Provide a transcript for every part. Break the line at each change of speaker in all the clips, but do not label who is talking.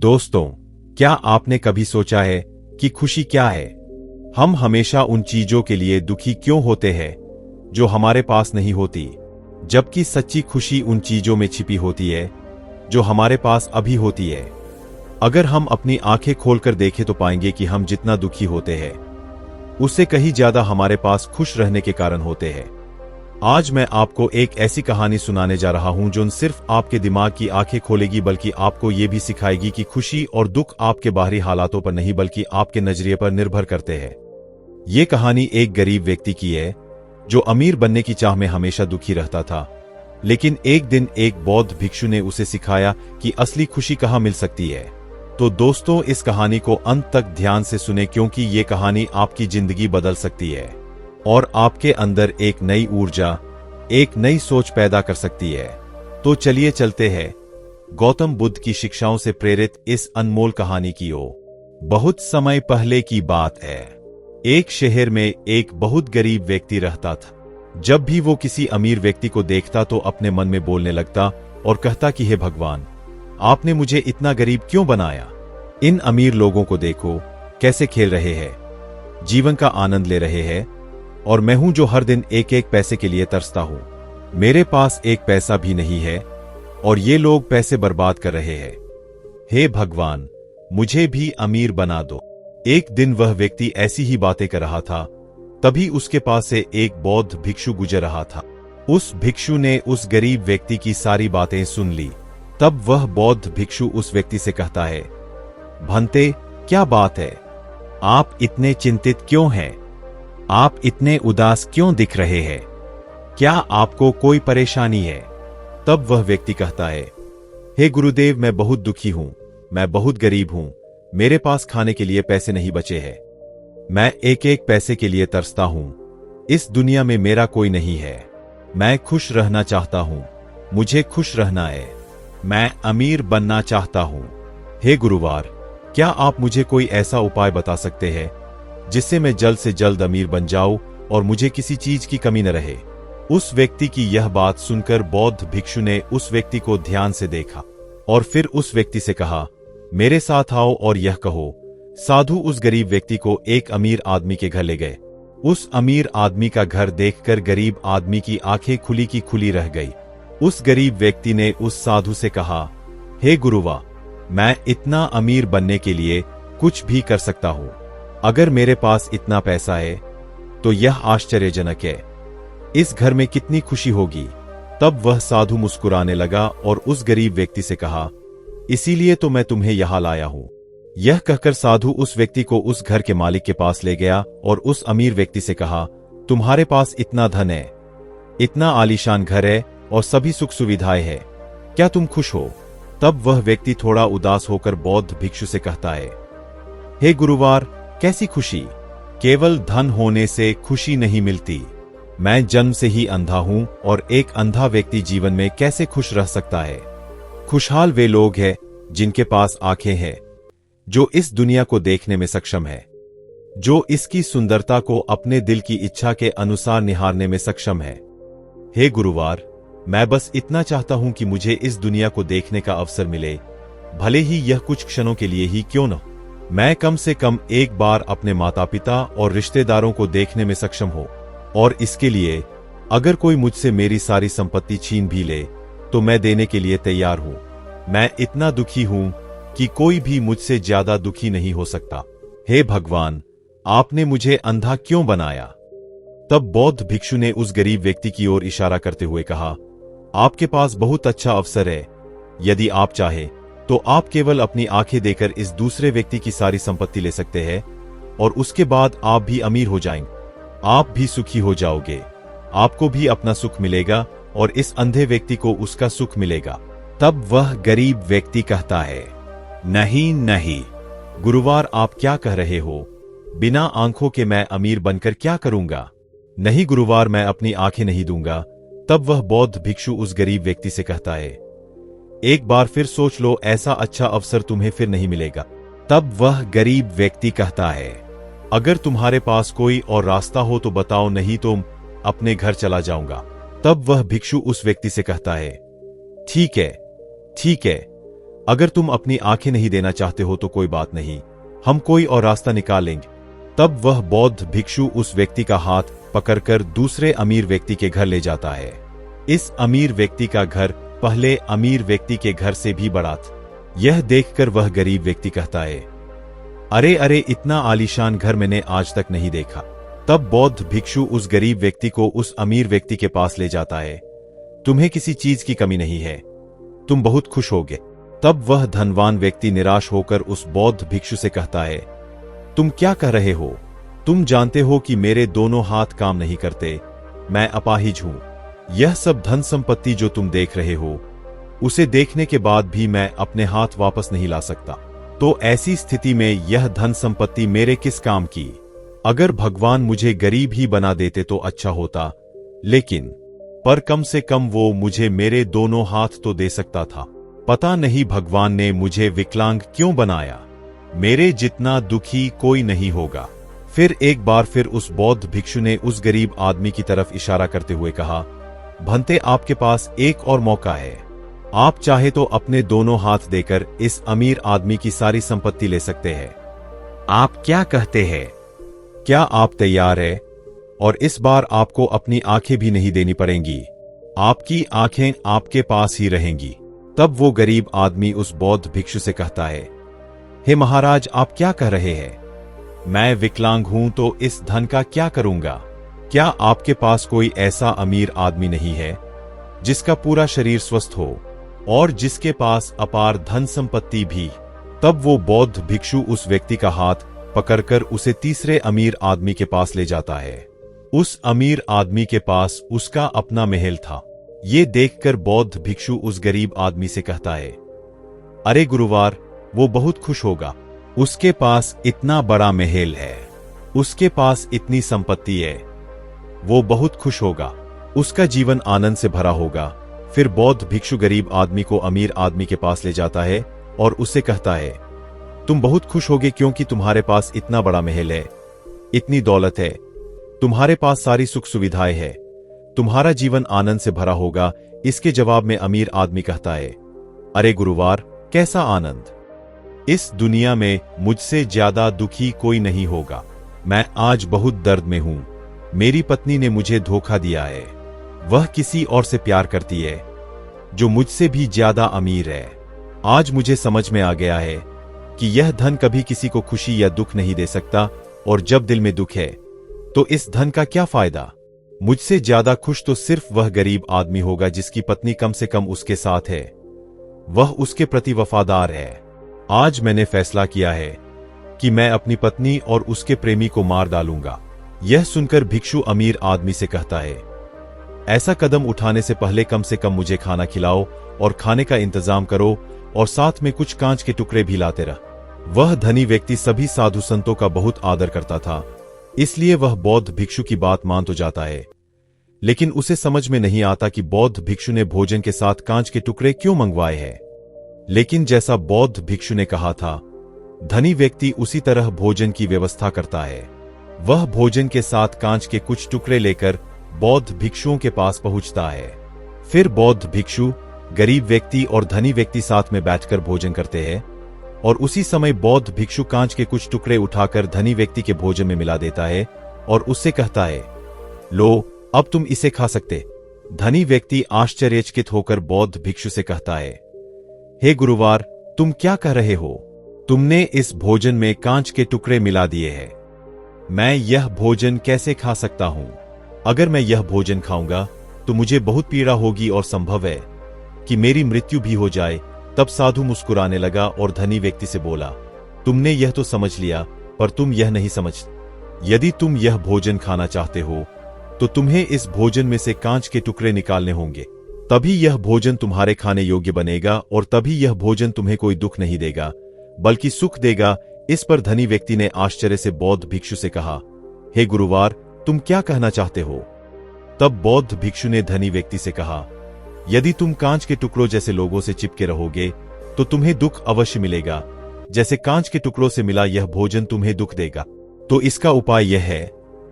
दोस्तों, क्या आपने कभी सोचा है कि खुशी क्या है? हम हमेशा उन चीजों के लिए दुखी क्यों होते हैं जो हमारे पास नहीं होती, जबकि सच्ची खुशी उन चीजों में छिपी होती है जो हमारे पास अभी होती है। अगर हम अपनी आंखें खोलकर देखें तो पाएंगे कि हम जितना दुखी होते हैं उससे कहीं ज्यादा हमारे पास खुश रहने के कारण होते हैं। आज मैं आपको एक ऐसी कहानी सुनाने जा रहा हूं जो न सिर्फ आपके दिमाग की आंखें खोलेगी बल्कि आपको यह भी सिखाएगी कि खुशी और दुख आपके बाहरी हालातों पर नहीं बल्कि आपके नजरिए पर निर्भर करते हैं। ये कहानी एक गरीब व्यक्ति की है जो अमीर बनने की चाह में हमेशा दुखी रहता था, लेकिन एक दिन एक बौद्ध भिक्षु ने उसे सिखाया कि असली खुशी कहाँ मिल सकती है। तो दोस्तों, इस कहानी को अंत तक ध्यान से सुने क्योंकि ये कहानी आपकी जिंदगी बदल सकती है और आपके अंदर एक नई ऊर्जा, एक नई सोच पैदा कर सकती है। तो चलिए चलते हैं गौतम बुद्ध की शिक्षाओं से प्रेरित इस अनमोल कहानी की ओर। बहुत समय पहले की बात है। एक शहर में एक बहुत गरीब व्यक्ति रहता था। जब भी वो किसी अमीर व्यक्ति को देखता तो अपने मन में बोलने लगता और कहता कि हे भगवान, आपने मुझे इतना गरीब क्यों बनाया? इन अमीर लोगों को देखो, कैसे खेल रहे हैं, जीवन का आनंद ले रहे हैं, और मैं हूं जो हर दिन एक एक पैसे के लिए तरसता हूं। मेरे पास एक पैसा भी नहीं है और ये लोग पैसे बर्बाद कर रहे हैं। हे भगवान, मुझे भी अमीर बना दो। एक दिन वह व्यक्ति ऐसी ही बातें कर रहा था, तभी उसके पास से एक बौद्ध भिक्षु गुजर रहा था। उस भिक्षु ने उस गरीब व्यक्ति की सारी बातें सुन ली। तब वह बौद्ध भिक्षु उस व्यक्ति से कहता है, भंते, क्या बात है? आप इतने चिंतित क्यों हैं? आप इतने उदास क्यों दिख रहे हैं? क्या आपको कोई परेशानी है? तब वह व्यक्ति कहता है, हे गुरुदेव, मैं बहुत दुखी हूं, मैं बहुत गरीब हूं, मेरे पास खाने के लिए पैसे नहीं बचे हैं, मैं एक एक पैसे के लिए तरसता हूं, इस दुनिया में मेरा कोई नहीं है, मैं खुश रहना चाहता हूं, मुझे खुश रहना है, मैं अमीर बनना चाहता हूं। हे गुरुवार, क्या आप मुझे कोई ऐसा उपाय बता सकते हैं जिससे मैं जल्द से जल्द अमीर बन जाऊं और मुझे किसी चीज की कमी न रहे? उस व्यक्ति की यह बात सुनकर बौद्ध भिक्षु ने उस व्यक्ति को ध्यान से देखा और फिर उस व्यक्ति से कहा, मेरे साथ आओ और यह कहो। साधु उस गरीब व्यक्ति को एक अमीर आदमी के घर ले गए। उस अमीर आदमी का घर देखकर गरीब आदमी की आंखें खुली की खुली रह गई। उस गरीब व्यक्ति ने उस साधु से कहा, हे गुरुवा, मैं इतना अमीर बनने के लिए कुछ भी कर सकता हूं। अगर मेरे पास इतना पैसा है तो यह आश्चर्यजनक है। इस घर में कितनी खुशी होगी। तब वह साधु मुस्कुराने लगा और उस गरीब व्यक्ति से कहा, इसीलिए तो मैं तुम्हें यहां लाया हूं। यह कहकर साधु उस व्यक्ति को उस घर के मालिक के पास ले गया और उस अमीर व्यक्ति से कहा, तुम्हारे पास इतना धन है, इतना आलीशान घर है और सभी सुख सुविधाएं हैं, क्या तुम खुश हो? तब वह व्यक्ति थोड़ा उदास होकर बौद्ध भिक्षु से कहता है, हे गुरुवार, कैसी खुशी? केवल धन होने से खुशी नहीं मिलती। मैं जन्म से ही अंधा हूं और एक अंधा व्यक्ति जीवन में कैसे खुश रह सकता है? खुशहाल वे लोग हैं जिनके पास आंखें हैं, जो इस दुनिया को देखने में सक्षम है, जो इसकी सुंदरता को अपने दिल की इच्छा के अनुसार निहारने में सक्षम है। हे गुरुवार, मैं बस इतना चाहता हूं कि मुझे इस दुनिया को देखने का अवसर मिले, भले ही यह कुछ क्षणों के लिए ही क्यों न। मैं कम से कम एक बार अपने माता पिता और रिश्तेदारों को देखने में सक्षम हो, और इसके लिए अगर कोई मुझसे मेरी सारी संपत्ति छीन भी ले तो मैं देने के लिए तैयार हूं। मैं इतना दुखी हूं कि कोई भी मुझसे ज्यादा दुखी नहीं हो सकता। हे भगवान, आपने मुझे अंधा क्यों बनाया? तब बौद्ध भिक्षु ने उस गरीब व्यक्ति की ओर इशारा करते हुए कहा, आपके पास बहुत अच्छा अवसर है। यदि आप चाहे तो आप केवल अपनी आंखें देकर इस दूसरे व्यक्ति की सारी संपत्ति ले सकते हैं और उसके बाद आप भी अमीर हो जाएंगे, आप भी सुखी हो जाओगे, आपको भी अपना सुख मिलेगा और इस अंधे व्यक्ति को उसका सुख मिलेगा। तब वह गरीब व्यक्ति कहता है, नहीं नहीं गुरुवार, आप क्या कह रहे हो? बिना आंखों के मैं अमीर बनकर क्या करूंगा? नहीं गुरुवार, मैं अपनी आंखें नहीं दूंगा। तब वह बौद्ध भिक्षु उस गरीब व्यक्ति से कहता है, एक बार फिर सोच लो, ऐसा अच्छा अवसर तुम्हें फिर नहीं मिलेगा। तब वह गरीब व्यक्ति कहता है, अगर तुम्हारे पास कोई और रास्ता हो तो बताओ, नहीं तो अपने घर चला जाऊंगा। तब वह भिक्षु उस व्यक्ति से कहता है, ठीक है, अगर तुम अपनी आंखें नहीं देना चाहते हो तो कोई बात नहीं, हम कोई और रास्ता निकाल लेंगे। तब वह बौद्ध भिक्षु उस व्यक्ति का हाथ पकड़कर दूसरे अमीर व्यक्ति के घर ले जाता है। इस अमीर व्यक्ति का घर पहले अमीर व्यक्ति के घर से भी बड़ा था। यह देखकर वह गरीब व्यक्ति कहता है, अरे अरे, इतना आलीशान घर मैंने आज तक नहीं देखा। तब बौद्ध भिक्षु उस गरीब व्यक्ति को उस अमीर व्यक्ति के पास ले जाता है। तुम्हें किसी चीज की कमी नहीं है, तुम बहुत खुश होगे। तब वह धनवान व्यक्ति निराश होकर उस बौद्ध भिक्षु से कहता है, तुम क्या कह रहे हो? तुम जानते हो कि मेरे दोनों हाथ काम नहीं करते, मैं अपाहिज हूं। यह सब धन संपत्ति जो तुम देख रहे हो, उसे देखने के बाद भी मैं अपने हाथ वापस नहीं ला सकता। तो ऐसी स्थिति में यह धन संपत्ति मेरे किस काम की? अगर भगवान मुझे गरीब ही बना देते तो अच्छा होता, लेकिन पर कम से कम वो मुझे मेरे दोनों हाथ तो दे सकता था। पता नहीं भगवान ने मुझे विकलांग क्यों बनाया। मेरे जितना दुखी कोई नहीं होगा। फिर एक बार फिर उस बौद्ध भिक्षु ने उस गरीब आदमी की तरफ इशारा करते हुए कहा, भंते, आपके पास एक और मौका है। आप चाहे तो अपने दोनों हाथ देकर इस अमीर आदमी की सारी संपत्ति ले सकते हैं। आप क्या कहते हैं? क्या आप तैयार हैं? और इस बार आपको अपनी आंखें भी नहीं देनी पड़ेंगी, आपकी आंखें आपके पास ही रहेंगी। तब वो गरीब आदमी उस बौद्ध भिक्षु से कहता है, हे महाराज, आप क्या कह रहे हैं? मैं विकलांग हूं तो इस धन का क्या करूंगा? क्या आपके पास कोई ऐसा अमीर आदमी नहीं है जिसका पूरा शरीर स्वस्थ हो और जिसके पास अपार धन संपत्ति भी? तब वो बौद्ध भिक्षु उस व्यक्ति का हाथ पकड़कर उसे तीसरे अमीर आदमी के पास ले जाता है। उस अमीर आदमी के पास उसका अपना महल था। ये देखकर बौद्ध भिक्षु उस गरीब आदमी से कहता है, अरे गुरुवार, वो बहुत खुश होगा। उसके पास इतना बड़ा महल है, उसके पास इतनी संपत्ति है, वो बहुत खुश होगा, उसका जीवन आनंद से भरा होगा। फिर बौद्ध भिक्षु गरीब आदमी को अमीर आदमी के पास ले जाता है और उससे कहता है, तुम बहुत खुश होगे क्योंकि तुम्हारे पास इतना बड़ा महल है, इतनी दौलत है, तुम्हारे पास सारी सुख सुविधाएं हैं, तुम्हारा जीवन आनंद से भरा होगा। इसके जवाब में अमीर आदमी कहता है, अरे गुरुवार, कैसा आनंद? इस दुनिया में मुझसे ज्यादा दुखी कोई नहीं होगा। मैं आज बहुत दर्द में हूं। मेरी पत्नी ने मुझे धोखा दिया है। वह किसी और से प्यार करती है जो मुझसे भी ज्यादा अमीर है। आज मुझे समझ में आ गया है कि यह धन कभी किसी को खुशी या दुख नहीं दे सकता, और जब दिल में दुख है तो इस धन का क्या फायदा? मुझसे ज्यादा खुश तो सिर्फ वह गरीब आदमी होगा जिसकी पत्नी कम से कम उसके साथ है, वह उसके प्रति वफादार है। आज मैंने फैसला किया है कि मैं अपनी पत्नी और उसके प्रेमी को मार डालूंगा। यह सुनकर भिक्षु अमीर आदमी से कहता है, ऐसा कदम उठाने से पहले कम से कम मुझे खाना खिलाओ और खाने का इंतजाम करो, और साथ में कुछ कांच के टुकड़े भी लाते रह। वह धनी व्यक्ति सभी साधु संतों का बहुत आदर करता था, इसलिए वह बौद्ध भिक्षु की बात मान तो जाता है, लेकिन उसे समझ में नहीं आता कि बौद्ध भिक्षु ने भोजन के साथ कांच के टुकड़े क्यों मंगवाए हैं। लेकिन जैसा बौद्ध भिक्षु ने कहा था, धनी व्यक्ति उसी तरह भोजन की व्यवस्था करता है। वह भोजन के साथ कांच के कुछ टुकड़े लेकर बौद्ध भिक्षुओं के पास पहुंचता है। फिर बौद्ध भिक्षु, गरीब व्यक्ति और धनी व्यक्ति साथ में बैठकर भोजन करते हैं, और उसी समय बौद्ध भिक्षु कांच के कुछ टुकड़े उठाकर धनी व्यक्ति के भोजन में मिला देता है और उससे कहता है, लो, अब तुम इसे खा सकते। धनी व्यक्ति आश्चर्यचकित होकर बौद्ध भिक्षु से कहता है, हे गुरुवार, तुम क्या कह रहे हो? तुमने इस भोजन में कांच के टुकड़े मिला दिए हैं। मैं यह भोजन कैसे खा सकता हूं? अगर मैं यह भोजन खाऊंगा तो मुझे बहुत पीड़ा होगी और संभव है कि मेरी मृत्यु भी हो जाए। तब साधु मुस्कुराने लगा और धनी व्यक्ति से बोला, तुमने यह तो समझ लिया, पर तुम यह नहीं समझते। यदि तुम यह भोजन खाना चाहते हो तो तुम्हें इस भोजन में से कांच के टुकड़े निकालने होंगे, तभी यह भोजन तुम्हारे खाने योग्य बनेगा, और तभी यह भोजन तुम्हें कोई दुख नहीं देगा बल्कि सुख देगा। इस पर धनी व्यक्ति ने आश्चर्य से बौद्ध भिक्षु से कहा, हे गुरुवार, तुम क्या कहना चाहते हो? तब बौद्ध भिक्षु ने धनी व्यक्ति से कहा, यदि तुम कांच के टुकड़ों जैसे लोगों से चिपके रहोगे तो तुम्हें दुख अवश्य मिलेगा, जैसे कांच के टुकड़ों से मिला यह भोजन तुम्हें दुख देगा। तो इसका उपाय यह है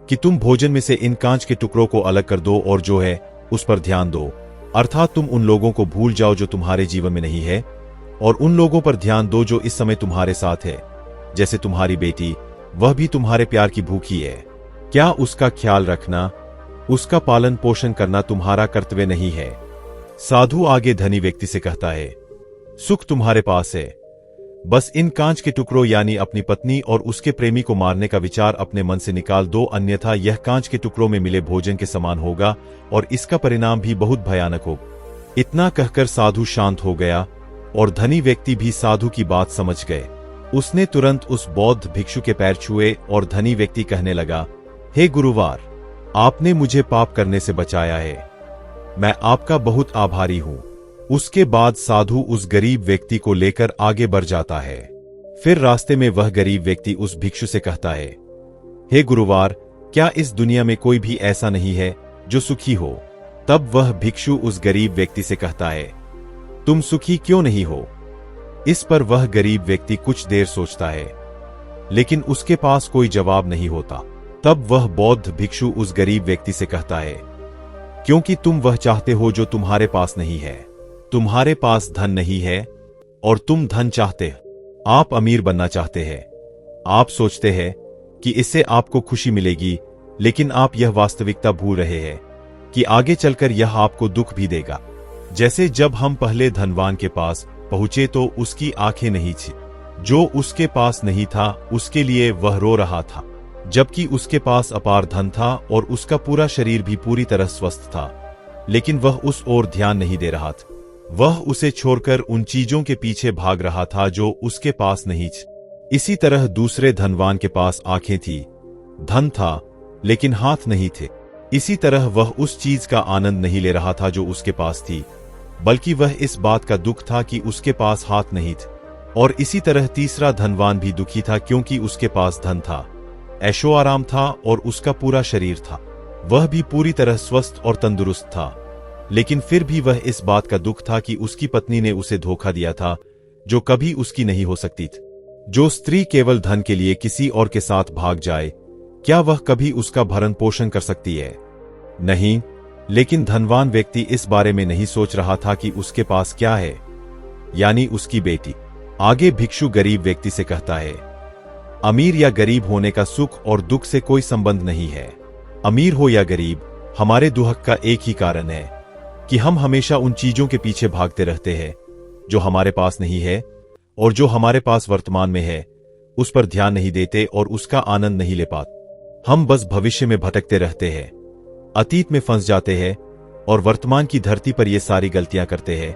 कि तुम भोजन में से इन कांच के टुकड़ों को अलग कर दो और जो है उस पर ध्यान दो, अर्थात तुम उन लोगों को भूल जाओ जो तुम्हारे जीवन में नहीं है, और उन लोगों पर ध्यान दो जो इस समय तुम्हारे साथ है, जैसे तुम्हारी बेटी, वह भी तुम्हारे प्यार की भूखी है। क्या उसका ख्याल रखना, उसका पालन पोषण करना तुम्हारा कर्तव्य नहीं है? साधु आगे धनी व्यक्ति से कहता है, सुख तुम्हारे पास है, बस इन कांच के टुकड़ों यानी अपनी पत्नी और उसके प्रेमी को मारने का विचार अपने मन से निकाल दो, अन्यथा यह कांच के टुकड़ों में मिले भोजन के समान होगा और इसका परिणाम भी बहुत भयानक होगा। इतना कहकर साधु शांत हो गया और धनी व्यक्ति भी साधु की बात समझ गए। उसने तुरंत उस बौद्ध भिक्षु के पैर छुए और धनी व्यक्ति कहने लगा, हे गुरुवार, आपने मुझे पाप करने से बचाया है, मैं आपका बहुत आभारी हूं। उसके बाद साधु उस गरीब व्यक्ति को लेकर आगे बढ़ जाता है। फिर रास्ते में वह गरीब व्यक्ति उस भिक्षु से कहता है, हे गुरुवार, क्या इस दुनिया में कोई भी ऐसा नहीं है जो सुखी हो? तब वह भिक्षु उस गरीब व्यक्ति से कहता है, तुम सुखी क्यों नहीं हो? इस पर वह गरीब व्यक्ति कुछ देर सोचता है, लेकिन उसके पास कोई जवाब नहीं होता। तब वह बौद्ध भिक्षु उस गरीब व्यक्ति से कहता है, क्योंकि तुम वह चाहते हो जो तुम्हारे पास नहीं है। तुम्हारे पास धन नहीं है और तुम धन चाहते हो। आप अमीर बनना चाहते हैं। आप सोचते हैं कि इससे आपको खुशी मिलेगी, लेकिन आप यह वास्तविकता भूल रहे हैं कि आगे चलकर यह आपको दुख भी देगा। जैसे जब हम पहले धनवान के पास पहुंचे तो उसकी आंखें नहीं थी, जो उसके पास नहीं था उसके लिए वह रो रहा था, जबकि उसके पास अपार धन था और उसका पूरा शरीर भी पूरी तरह स्वस्थ था, लेकिन वह उस ओर ध्यान नहीं दे रहा था। वह उसे छोड़कर उन चीजों के पीछे भाग रहा था जो उसके पास नहीं थी। इसी तरह दूसरे धनवान के पास आंखें थी, धन था, लेकिन हाथ नहीं थे। इसी तरह वह उस चीज का आनंद नहीं ले रहा था जो उसके पास थी, बल्कि वह इस बात का दुख था कि उसके पास हाथ नहीं थे। और इसी तरह तीसरा धनवान भी दुखी था, क्योंकि उसके पास धन था, ऐशो आराम था और उसका पूरा शरीर था। वह भी पूरी तरह स्वस्थ और तंदुरुस्त था, लेकिन फिर भी वह इस बात का दुख था कि उसकी पत्नी ने उसे धोखा दिया था, जो कभी उसकी नहीं हो सकती थी। जो स्त्री केवल धन के लिए किसी और के साथ भाग जाए, क्या वह कभी उसका भरण पोषण कर सकती है? नहीं। लेकिन धनवान व्यक्ति इस बारे में नहीं सोच रहा था कि उसके पास क्या है, यानी उसकी बेटी। आगे भिक्षु गरीब व्यक्ति से कहता है, अमीर या गरीब होने का सुख और दुख से कोई संबंध नहीं है। अमीर हो या गरीब, हमारे दुख का एक ही कारण है कि हम हमेशा उन चीजों के पीछे भागते रहते हैं जो हमारे पास नहीं है, और जो हमारे पास वर्तमान में है उस पर ध्यान नहीं देते और उसका आनंद नहीं ले पाते। हम बस भविष्य में भटकते रहते हैं, अतीत में फंस जाते हैं और वर्तमान की धरती पर ये सारी गलतियां करते हैं।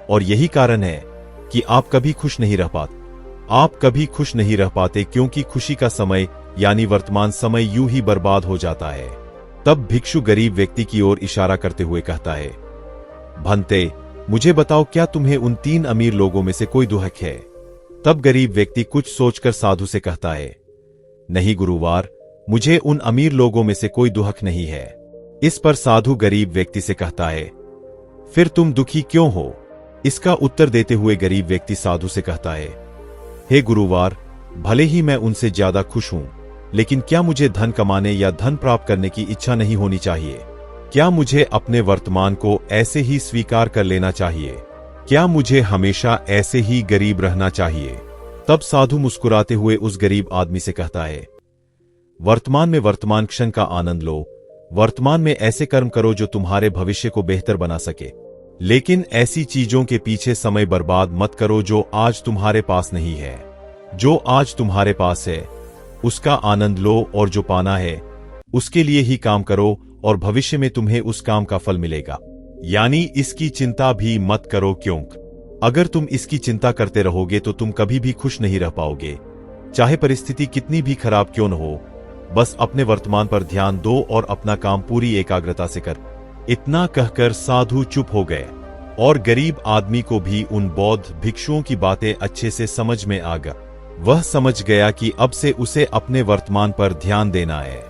और यही कारण है कि आप कभी खुश नहीं रह पाते। आप कभी खुश नहीं रह पाते क्योंकि खुशी का समय यानी वर्तमान समय यूं ही बर्बाद हो जाता है। तब भिक्षु गरीब व्यक्ति की ओर इशारा करते हुए कहता है, भंते, मुझे बताओ, क्या तुम्हें उन 3 अमीर लोगों में से कोई दुख है? तब गरीब व्यक्ति कुछ सोचकर साधु से कहता है, नहीं गुरुवार, मुझे उन अमीर लोगों में से कोई दुख नहीं है। इस पर साधु गरीब व्यक्ति से कहता है, फिर तुम दुखी क्यों हो? इसका उत्तर देते हुए गरीब व्यक्ति साधु से कहता है, हे गुरुवार, भले ही मैं उनसे ज्यादा खुश हूं, लेकिन क्या मुझे धन कमाने या धन प्राप्त करने की इच्छा नहीं होनी चाहिए? क्या मुझे अपने वर्तमान को ऐसे ही स्वीकार कर लेना चाहिए? क्या मुझे हमेशा ऐसे ही गरीब रहना चाहिए? तब साधु मुस्कुराते हुए उस गरीब आदमी से कहता है, वर्तमान में वर्तमान क्षण का आनंद लो। वर्तमान में ऐसे कर्म करो जो तुम्हारे भविष्य को बेहतर बना सके, लेकिन ऐसी चीजों के पीछे समय बर्बाद मत करो जो आज तुम्हारे पास नहीं है। जो आज तुम्हारे पास है उसका आनंद लो, और जो पाना है उसके लिए ही काम करो, और भविष्य में तुम्हें उस काम का फल मिलेगा। यानी इसकी चिंता भी मत करो, क्योंकि अगर तुम इसकी चिंता करते रहोगे तो तुम कभी भी खुश नहीं रह पाओगे, चाहे परिस्थिति कितनी भी खराब क्यों न हो। बस अपने वर्तमान पर ध्यान दो और अपना काम पूरी एकाग्रता से कर। इतना कहकर साधु चुप हो गए और गरीब आदमी को भी उन बौद्ध भिक्षुओं की बातें अच्छे से समझ में आ गया। वह समझ गया कि अब से उसे अपने वर्तमान पर ध्यान देना है,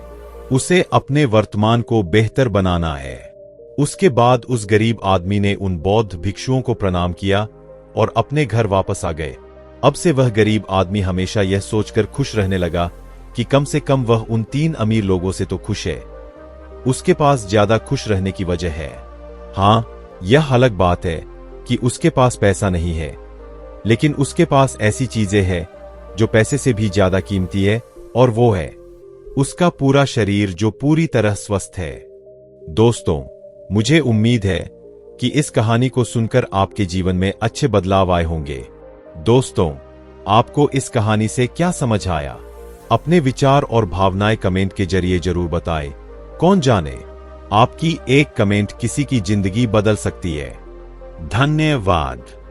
उसे अपने वर्तमान को बेहतर बनाना है। उसके बाद उस गरीब आदमी ने उन बौद्ध भिक्षुओं को प्रणाम किया और अपने घर वापस आ गए। अब से वह गरीब आदमी हमेशा यह सोचकर खुश रहने लगा कि कम से कम वह उन 3 अमीर लोगों से तो खुश है। उसके पास ज्यादा खुश रहने की वजह है। हाँ, यह अलग बात है कि उसके पास पैसा नहीं है, लेकिन उसके पास ऐसी चीजें हैं जो पैसे से भी ज्यादा कीमती है, और वो है उसका पूरा शरीर जो पूरी तरह स्वस्थ है। दोस्तों, मुझे उम्मीद है कि इस कहानी को सुनकर आपके जीवन में अच्छे बदलाव आए होंगे। दोस्तों, आपको इस कहानी से क्या समझ आया? अपने विचार और भावनाएं कमेंट के जरिए जरूर बताएं। कौन जाने, आपकी एक कमेंट किसी की जिंदगी बदल सकती है। धन्यवाद।